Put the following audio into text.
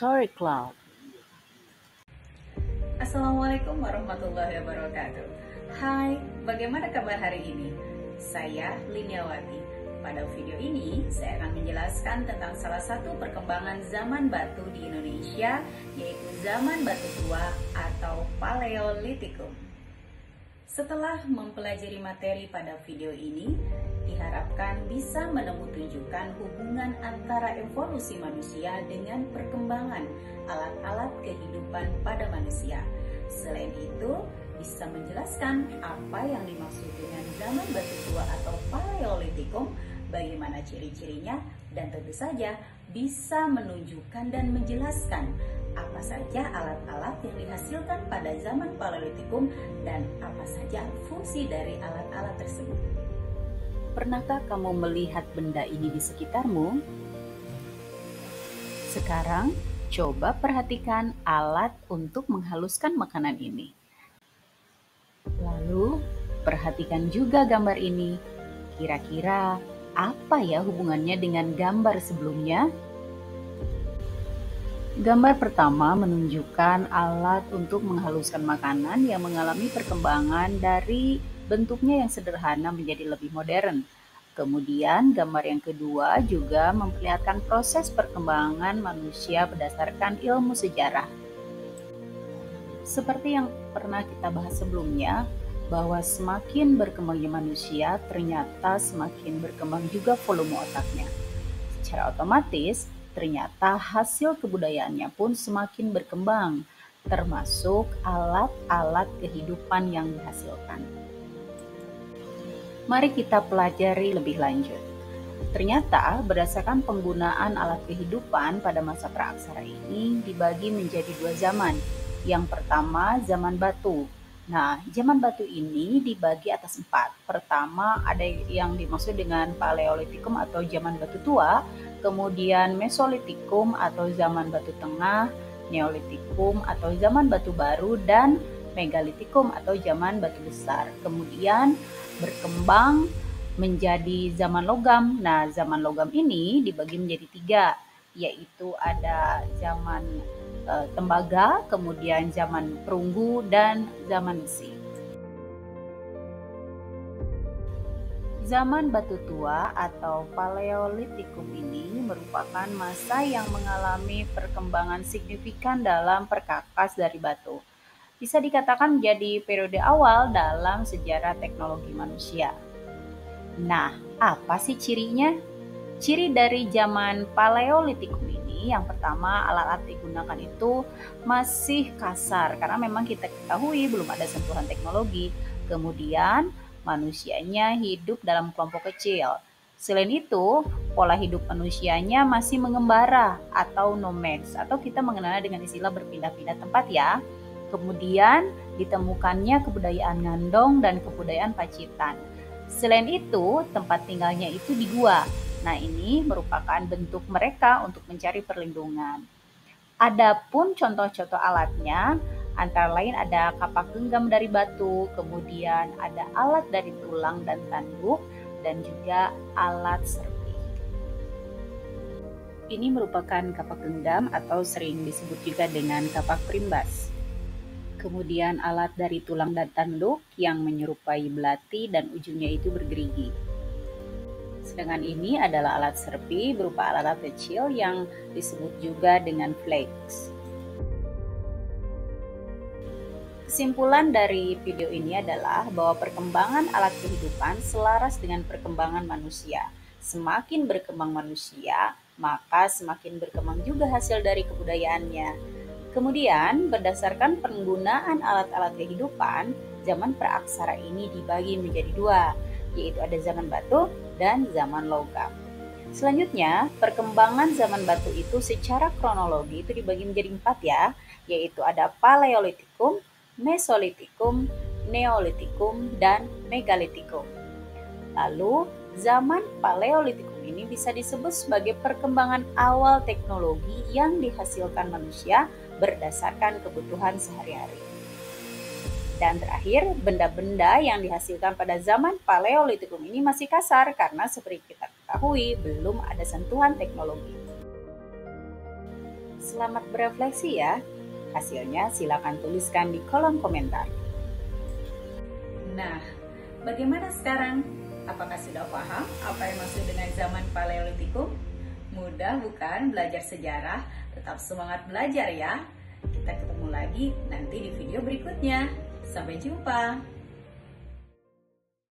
Story Club. Assalamualaikum warahmatullahi wabarakatuh. Hai, bagaimana kabar hari ini? Saya Liniawati. Pada video ini, saya akan menjelaskan tentang salah satu perkembangan zaman batu di Indonesia, yaitu zaman batu tua atau Paleolitikum. Setelah mempelajari materi pada video ini, diharapkan bisa menunjukkan hubungan antara evolusi manusia dengan perkembangan alat-alat kehidupan pada manusia. Selain itu, bisa menjelaskan apa yang dimaksud dengan zaman batu tua atau Paleolitikum, bagaimana ciri-cirinya, dan tentu saja bisa menunjukkan dan menjelaskan apa saja alat-alat yang dihasilkan pada zaman Paleolitikum dan apa saja fungsi dari alat-alat tersebut. Pernahkah kamu melihat benda ini di sekitarmu? Sekarang, coba perhatikan alat untuk menghaluskan makanan ini. Lalu, perhatikan juga gambar ini. Kira-kira apa ya hubungannya dengan gambar sebelumnya? Gambar pertama menunjukkan alat untuk menghaluskan makanan yang mengalami perkembangan dari bentuknya yang sederhana menjadi lebih modern. Kemudian gambar yang kedua juga memperlihatkan proses perkembangan manusia berdasarkan ilmu sejarah. Seperti yang pernah kita bahas sebelumnya, bahwa semakin berkembangnya manusia, ternyata semakin berkembang juga volume otaknya. Secara otomatis, ternyata hasil kebudayaannya pun semakin berkembang, termasuk alat-alat kehidupan yang dihasilkan. Mari kita pelajari lebih lanjut. Ternyata berdasarkan penggunaan alat kehidupan pada masa praaksara ini dibagi menjadi dua zaman. Yang pertama, zaman batu. Nah, zaman batu ini dibagi atas 4. Pertama, ada yang dimaksud dengan Paleolitikum atau zaman batu tua, kemudian Mesolitikum atau zaman batu tengah, Neolitikum atau zaman batu baru, dan Megalitikum atau zaman batu besar. Kemudian berkembang menjadi zaman logam. Nah, zaman logam ini dibagi menjadi 3, yaitu ada zaman tembaga, kemudian zaman perunggu, dan zaman besi. Zaman batu tua atau Paleolitikum ini merupakan masa yang mengalami perkembangan signifikan dalam perkakas dari batu. Bisa dikatakan menjadi periode awal dalam sejarah teknologi manusia. Nah, apa sih cirinya? Ciri dari zaman Paleolitikum ini, yang pertama, alat-alat digunakan itu masih kasar karena memang kita ketahui belum ada sentuhan teknologi. Kemudian manusianya hidup dalam kelompok kecil. Selain itu, pola hidup manusianya masih mengembara atau nomads, atau kita mengenalnya dengan istilah berpindah-pindah tempat ya. Kemudian ditemukannya kebudayaan Ngandong dan kebudayaan Pacitan. Selain itu, tempat tinggalnya itu di gua. Nah, ini merupakan bentuk mereka untuk mencari perlindungan. Adapun contoh-contoh alatnya, antara lain ada kapak genggam dari batu, kemudian ada alat dari tulang dan tanduk, dan juga alat serpi. Ini merupakan kapak genggam atau sering disebut juga dengan kapak primbas. Kemudian alat dari tulang dan tanduk yang menyerupai belati dan ujungnya itu bergerigi. Sedangkan ini adalah alat serpi berupa alat-alat kecil yang disebut juga dengan flakes. Kesimpulan dari video ini adalah bahwa perkembangan alat kehidupan selaras dengan perkembangan manusia. Semakin berkembang manusia, maka semakin berkembang juga hasil dari kebudayaannya. Kemudian, berdasarkan penggunaan alat-alat kehidupan, zaman praaksara ini dibagi menjadi 2, yaitu ada zaman batu dan zaman logam. Selanjutnya, perkembangan zaman batu itu secara kronologi itu dibagi menjadi 4 ya, yaitu ada Paleolitikum, Mesolitikum, Neolitikum, dan Megalitikum. Lalu, zaman Paleolitikum ini bisa disebut sebagai perkembangan awal teknologi yang dihasilkan manusia berdasarkan kebutuhan sehari-hari. Dan terakhir, benda-benda yang dihasilkan pada zaman Paleolitikum ini masih kasar karena seperti kita ketahui belum ada sentuhan teknologi. Selamat berefleksi ya. Hasilnya silakan tuliskan di kolom komentar. Nah, bagaimana sekarang? Apakah sudah paham apa yang maksud dengan zaman Paleolitikum? Mudah bukan belajar sejarah? Tetap semangat belajar ya. Kita ketemu lagi nanti di video berikutnya. Sampai jumpa.